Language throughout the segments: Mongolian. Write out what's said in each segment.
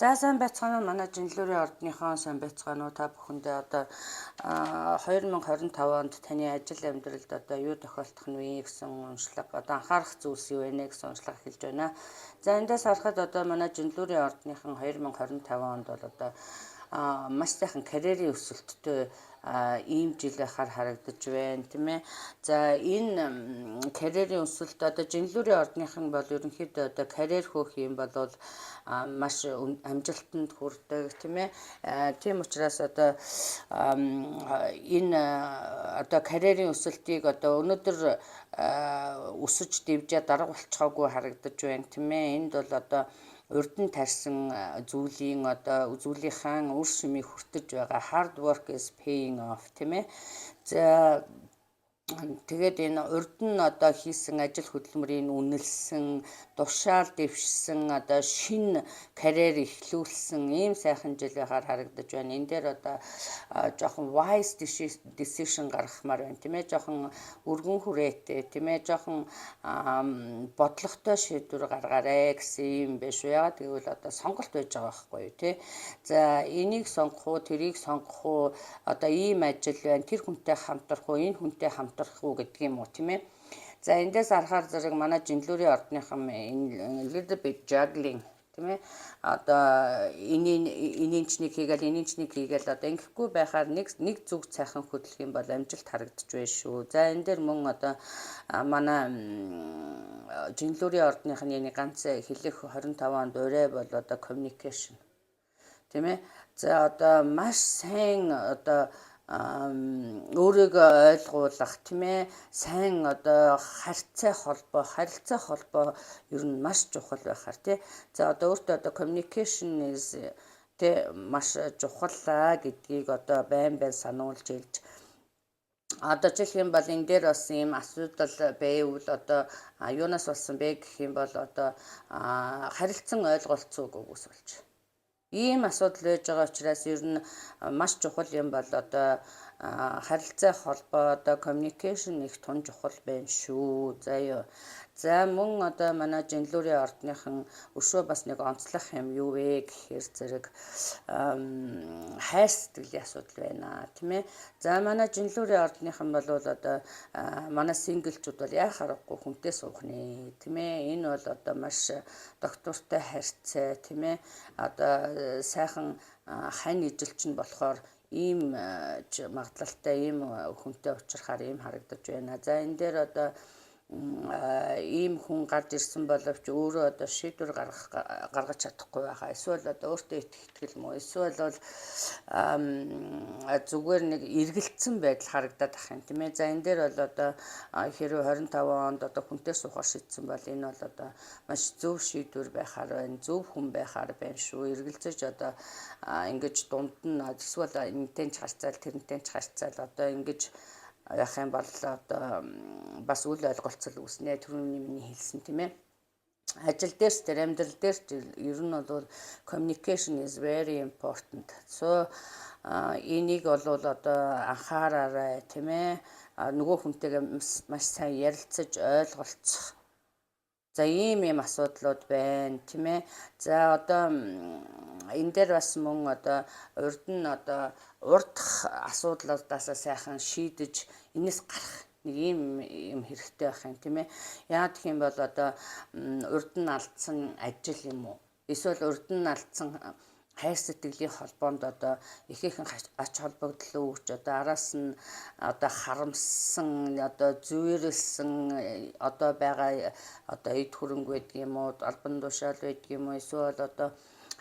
За сайн байцгаана уу манай Жинлүүрийн ордныхон сайн байцгаана уу та бүхэндээ одоо 2025 онд таны ажил амьдралд одоо юу тохиолдох нь вэ гэсэн уншлага одоо анхаарах зүйлс юу вэ гэсэн уншлага эхэлж байна. За эндээс харахад одоо манай Жинлүүрийн ордныхон 2025 онд бол одоо маш сайхан карьерийн өсөлттэй ийм жил байхаар харагдаж байна тийм ээ. За энэ карьерийн өсөлт одоо Жинлүүрийн ордныхан бол ерөнхийдөө одоо карьер хөөх юм бол маш амжилтанд хүрдэг тийм ээ. Тийм учраас одоо энэ одоо карьерийн өсөлтийг одоо өнөөдөр өсөж дэвжээ дарга болчихоогүй харагдаж байна тийм ээ. Энд бол одоо урд нь тарьсан зүйлийн одоо зүйлийнхаа үр шимийг хүртэж байгаа hard work is paying off тийм ээ. За тэгээд энэ урд нь одоо хийсэн ажил хөдөлмөрийн үнэлсэн, тушаал дэвшсэн одоо шинэ карьер эхлүүлсэн ийм сайхан жил байхаар харагдаж байна. Энэ дээр одоо жоохон wise decision гаргахмаар байна тийм ээ. Жоохон өргөн хүрээтэй тийм ээ. Жоохон бодлоготой шийдвэр гаргаарай гэсэн юм биш үү. Яагаад гэвэл одоо сонголт байж байгаа байхгүй юу тий. За энийг сонгох уу, тэрийг сонгох уу, одоо ийм ажил байна, тэр хүнтэй хамтрах уу, энэ хүнтэй хамтрах уу гэдэг юм уу тийм ээ. За эндээс харахаар зэрэг манай Жинлүүрийн ордныхан энэ little bit juggling тийм ээ. Одоо энийн ч нэг хийгээл энийн ч нэг хийгээл одоо ингэхгүй байхаар нэг зүг цайхан хөдлөх юм бол амжилт харагдаж байна шүү. За энэ дээр мөн одоо манай Жинлүүрийн ордныхны нэг ганц хэлэх 25 онд урай бол одоо communication тийм ээ. За одоо маш сайн одоо өөрийгөө ойлгуулах тийм ээ. Сайн одоо харилцаа холбоо ер нь маш чухал байхаар тий. За одоо өөртөө одоо communication is тий маш чухаллаа гэдгийг одоо байн сануулж илж одоо жишээ юм бол энэ дээр бас ийм асуудал байвал одоо юунаас болсон бэ гэх юм бол одоо харилцан ойлголцоогүй үүсвэлж ийм асуудал байж байгаа учраас ер нь маш чухал юм бол одоо харилцаа холбоо одоо communication их тун чухал байна шүү. За юу. За мөн одоо манай Жинлүүрийн ордныхан өшөө бас нэг онцлох юм юу вэ гэхээр зэрэг хайр сэтгэлийн асуудал байна тийм ээ. За манай Жинлүүрийн ордныхан бол одоо манай синглчүүд бол яа харахгүй хүнтэй суух нэ тийм ээ. Энэ бол одоо маш доктортой харьцаа тийм ээ. Одоо сайхан хань ижилчин болохоор ийм магадлалтай ийм хүнтэй уулзрахаар ийм харагдаж байна. За энэ дээр одоо ийм хүн гарч ирсэн боловч өөрөө одоо шийдвэр гаргаж чадахгүй байхаа. Эсвэл одоо өөртөө итгэл мөн эсвэл бол зүгээр нэг эргэлцсэн байдал харагдаад ах юм тийм ээ. За энэ дээр бол одоо хэрвээ 25 онд одоо хүнтэй суухаар шийдсэн бол энэ бол одоо маш зөв шийдвэр байхаар байна. Зөв хүн байхаар байна шүү. Эргэлзэж одоо ингэж дунд нь эсвэл энэтэй ч харьцаал тэрнтэй ч харьцаал одоо ингэж яах юм бол одоо бас үл ойлголцол үүснэ. Түрүүний миний хэлсэн тийм ээ. Ажил дээр ч амьдрал дээр ч ер нь бол communication is very important. So энийг бол одоо анхаараарай тийм ээ. Нөгөө хүнтэйгээ маш сайн ярилцаж ойлголцох. За ийм асуудлууд байна тийм ээ. За одоо энэ дээр бас мөн одоо урд нь одоо урдах асуудлуудаас сайхан шийдэж энэс гарах нэг юм хэрэгтэй байх юм тийм ээ. Яагаад гэх юм бол одоо урд нь алдсан ажил юм уу? Эсвэл урд нь алдсан хайр сэтгэлийн холбоонд одоо ихээхэн ач холбогдол үүрч одоо араас нь одоо харамссан одоо зүйрлсэн одоо байгаа одоо эд хөрөнгө байдаг юм уу, албан тушаал байдаг юм уу, эсвэл одоо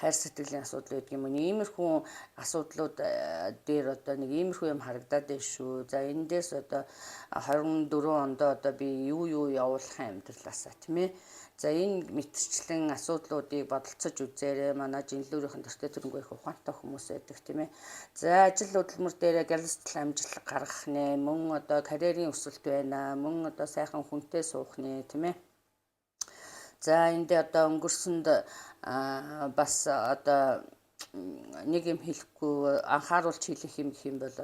хайр сэтгэлийн асуудал байдаг юм уу. Иймэрхүү асуудлууд дээр одоо нэг иймэрхүү юм харагдаад байна шүү. За эндээс одоо 24 онд одоо би юу явуулах амьдралаасаа тийм ээ. За энэ мэтчлэн асуудлуудыг бодолцож үзээрэй. Манай Жинлүүрийнхэн төртөө төрөнгөө их ухаантай хүмүүс байдаг тийм ээ. За ажил хөдөлмөр дээр гялстал амжилт гаргах нэ, мөн одоо карьерийн өсөлт байна, мөн одоо сайхан хүнтэй суух нэ тийм ээ. За энд одоо өнгөрсөнд бас одоо нэг юм хэлэхгүй анхааруулж хэлэх юм гэх юм бол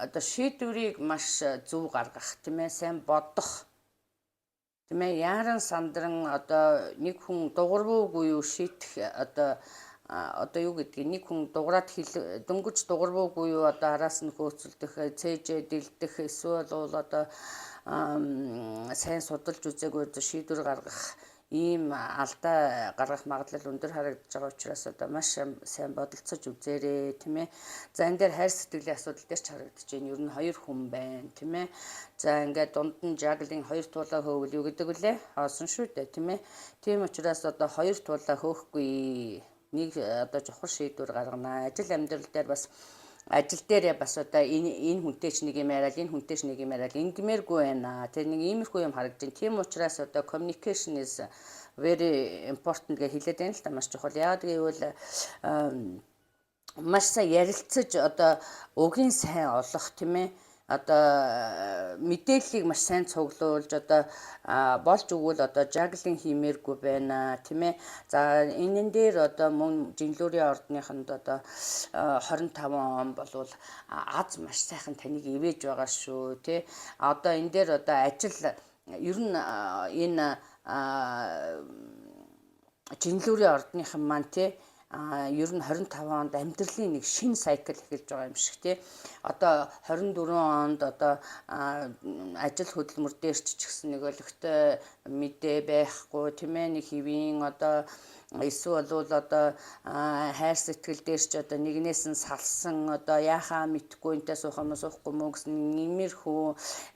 одоо шийдвэрийг маш зөв гаргах тийм ээ. Сайн бодох Тийм ээ, яаран сандран одоо нэг хүн дуурвуугүй юу шийдэх одоо юу гэдгийг нэг хүн дуграад дөнгөж дуурвуугүй юу одоо араас нь хөөцөлдөх, цээжээ дэлдэх эсвэл бол одоо сайн судалж үзээгүй шийдвэр гаргах ийм алдаа гаргах магадлал өндөр харагдаж байгаа учраас одоо маш сайн бодолцож үзээрэй, тийм ээ. За энэ дээр хайр сэтгэлийн асуудал дээр ч харагдаж байна. Ер нь хоёр хүн байна, тийм ээ. За ингээд дунд нь жаглын хоёр туулаа хөөвөл юу гэдэг вүлээ? Хоосон шүү дээ, тийм ээ. Тийм учраас одоо хоёр туулаа хөөхгүй нэг одоо чухал шийдвэр гаргана. Ажил амьдрал дээр бас ажил дээрээ бас одоо энэ хүнтэй ч нэг юм яриад энэ хүнтэй ч нэг юм яриад ингэмээргүй байна. Тэр нэг иймэрхүү юм харагдаж байна. Тийм учраас одоо communication is very important гэж хэлээд байна л та, маш чухал. Яагаад гэвэл маш сайн ярилцаж одоо өгийн сайн олох, тийм ээ. Одоо мэдээллийг маш сайн цуглуулж одоо болж өгвөл одоо жаглин хиймээргүй байна, тийм ээ. За энэн дээр одоо мөн жинлүүрийн ордныханд одоо 25 он болвол аз маш сайхан таныг ивэж байгаа шүү, тий. Одоо энэ дээр одоо ажил ер нь энэ жинлүүрийн ордныхан маань, тий, ер нь 25 онд амьдралын нэг шинэ сайкл эхэлж байгаа юм шиг, тий. Одоо 24 онд одоо ажил хөдөлмөр дээр ч гэсэн нэг өлегтэй мэдээ байхгүй, тийм ээ. Нэг хэвийн одоо эсвэл бол одоо хайр сэтгэл дээр ч одоо нэгнээс нь салсан одоо яхаа мэдхгүй энтэй суух юм суухгүй мөө гэсэн нэмэрхүү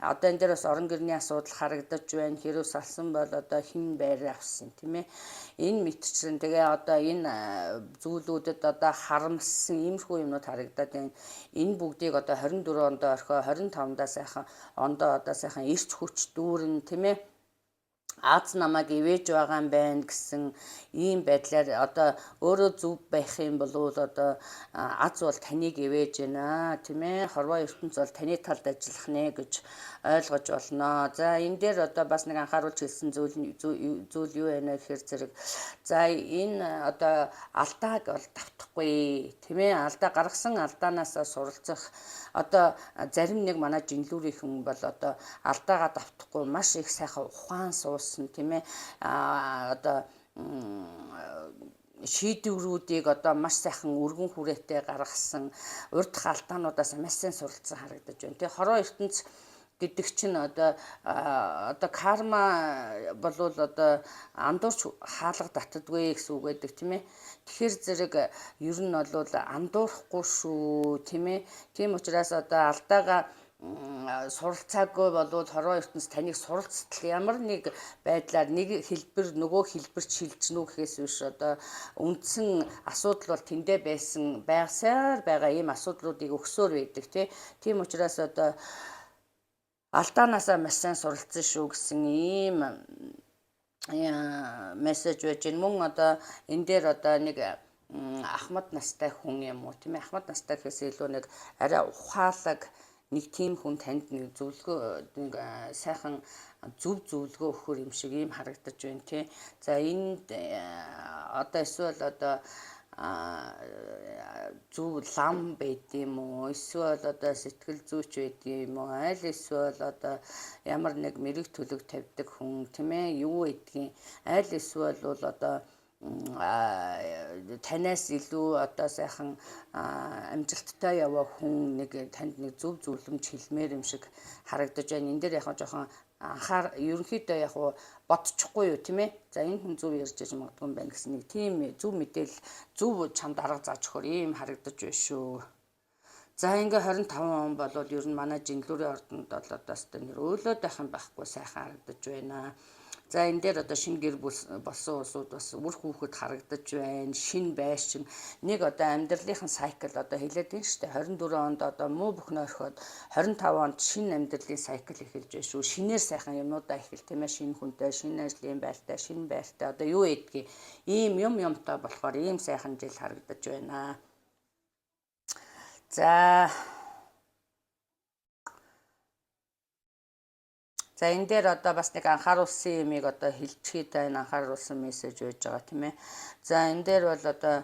одоо энэ дээр бас орон гэрний асуудал харагдаж байна. Хэрв салсан бол одоо хэн байр авсан, тийм ээ. Энэ мэдчихсэн. Тэгээ одоо энэ зүйлүүдэд одоо харамссан иймэрхүү юмнууд харагдаад байна. Энэ бүгдийг одоо 24 ондоо орхио 25-даа сайхан ондоо одоо сайхан эрч хүч дүүрэн, тийм ээ. Аз намайг ивэж байгаа юм байна гэсэн ийм байдлаар одоо өөрөө зөв байх юм бол одоо аз бол таныг ивэж байна, тийм ээ. Хорвоо ертөнц бол таны талд ажиллах нэ гэж ойлгож болно. За энэ дээр одоо бас нэг анхааруулж хэлсэн зүйл юу байна гэхээр зэрэг за энэ одоо алдааг бол давтахгүй, тийм ээ. Алдаа гаргасан алдаанаасаа суралцах одоо зарим нэг манай жинлүүрийнхэн бол одоо алдаагаа давтахгүй маш их сайхан ухаан суусан, тийм ээ. Одоо шийдвэрүүдийг одоо маш сайхан өргөн хүрээтэй гаргасан, урд алдаануудаас маш сайн суралцсан харагдаж байна. Тэгээ хороо ертөнц гэдэг чинь одоо карма болвол одоо андуурч хаалга татдаггүй гэсэн үг байдаг, тийм ээ. Тэгэхээр зэрэг ер нь бол андуурахгүй шүү, тийм ээ. Тийм учраас одоо алдаагаа суралцаагүй болвол хорвоо ертөнц таныг суралцтал ямар нэг байдлаар нэг хэлбэр нөгөө хэлбэрч шилжнүү гэхээс биш одоо үндсэн асуудал бол тэндээ байсаар байгаа ийм асуудлуудыг өгсөөр байдаг, тийм учраас одоо алдаанаасаа маш сайн суралцсан шүү гэсэн ийм мессеж байж гэн. Мөн одоо энэ дээр одоо нэг ахмад настай хүн юм уу, тийм ээ. Ахмад настай гэхээс илүү нэг арай ухаалаг нэг тийм хүн танд нэг зөвлөгөө нэг сайхан зөвлөгөө өгөхөр юм шиг ийм харагдаж байна, тий. За энд одоо эсвэл одоо зөв лам байд юм уу, эсвэл одоо сэтгэл зүйч байд юм уу, аль эсвэл одоо ямар нэг мэрэг төлөв тавьдаг хүн, тийм ээ, юу гэдгийг аль эсвэл бол одоо танаас илүү одоо сайхан амжилттай яваа хүн нэг танд нэг зөв зөвлөмж хэлмээр юм шиг харагдаж байна. Энэ дээр яг жоохон ерөнхийдөө яг бодчихгүй юу, тийм ээ. За энэ хүн зөв ярьж яж магадгүй юм байна гэсэн нэг тийм зөв мэдээлэл зөв чамд арга зааж өгөхөр ийм харагдаж байна шүү. За ингээ 25 он болвол ер нь манай жинлүүрийн ордонд бол одоо нэр өөлөөд байх юм байхгүй сайхан харагдаж байна. За энэ дээр одоо шинэ гэр бүл болсон улсууд бас үр хүүхэд харагдаж байна. Шинэ байшин нэг одоо амьдралынхан сайкл одоо хэлээд байна шүү дээ. 24 онд одоо муу бүхнээ орхиод 25 онд шинэ амьдралын сайкл эхэлж байна шүү. Шинээр сайхан юмнуудаа эхэл, тийм ээ. Шинэ хүнтэй, шинэ ажлын байртай, шинэ байртай одоо юу гэдгийг ийм юмтай болохоор ийм сайхан жил харагдаж байна. За энэ дээр одоо бас нэг анхааруулсан юмыг одоо хэлчихээд байна. Анхааруулсан мессеж байж байгаа, тийм ээ. За энэ дээр бол одоо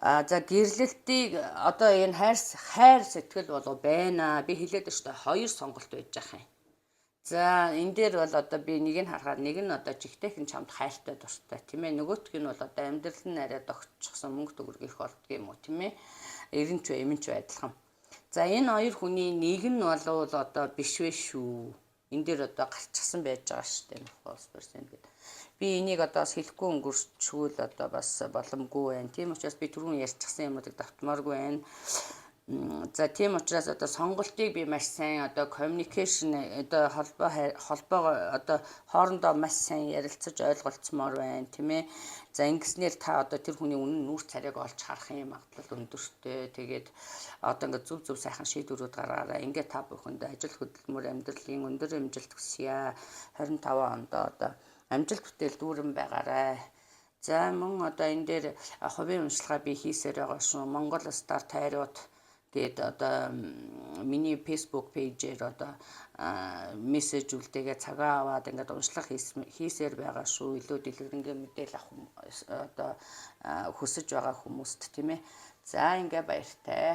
за гэрлэлтийг одоо энэ хайр сэтгэл болов байна. Би хэлээд шүү дээ, хоёр сонголт байж байгаа юм. За энэ дээр бол одоо би нэг нь харахаар нэг нь одоо жигтэйхэн чамд хайртай дуртай тийм ээ. Нөгөөх нь бол одоо амьдрал нь арай догтчихсон мөнгө төгрөг их болдго юм уу тийм ээ. Эренч бай, эмэнч бай адилхан. За энэ хоёр хүний нэг нь болвол одоо биш вэ шүү. Энэ дээр одоо гарчихсан байж байгаа шүү дээ. False person гэдэг. Би энийг одоо бас хэлэхгүй өнгөрчгүүл одоо бас боломгүй байна. Тийм учраас би түрүүн ярьчихсан юмуудыг давтмааргүй байна. За тийм учраас одоо сонголтыг би маш сайн одоо communication одоо холбоо одоо хоорондоо маш сайн ярилцаж ойлголцмоор байна тийм ээ. За ингэснээр та одоо тэр хүний үнэн нүүр царайг олж харах юм магадлал өндөртэй. Тэгээд одоо ингээд зөв сайхан шийдвэрүүд гаргаараа ингээд та бүхэнд ажил хөдөлмөр амьдралын өндөр амжилт хүсье. 25 онд одоо амжилт бүтээл дүүрэн байгаарай. За мөн одоо энэ дээр хувийн уншлагаа би хийсээр байгаа шүү. Монгол Стар тайрууд тэгээд одоо миний Facebook пэйжээр одоо мессеж үлдээгээ цагаа аваад ингээд уншлах хийсээр байгаа шүү. Илүү дэлгэрэнгээ мэдээлэл авах одоо хүсэж байгаа хүмүүст тийм ээ. За ингээ баяртай.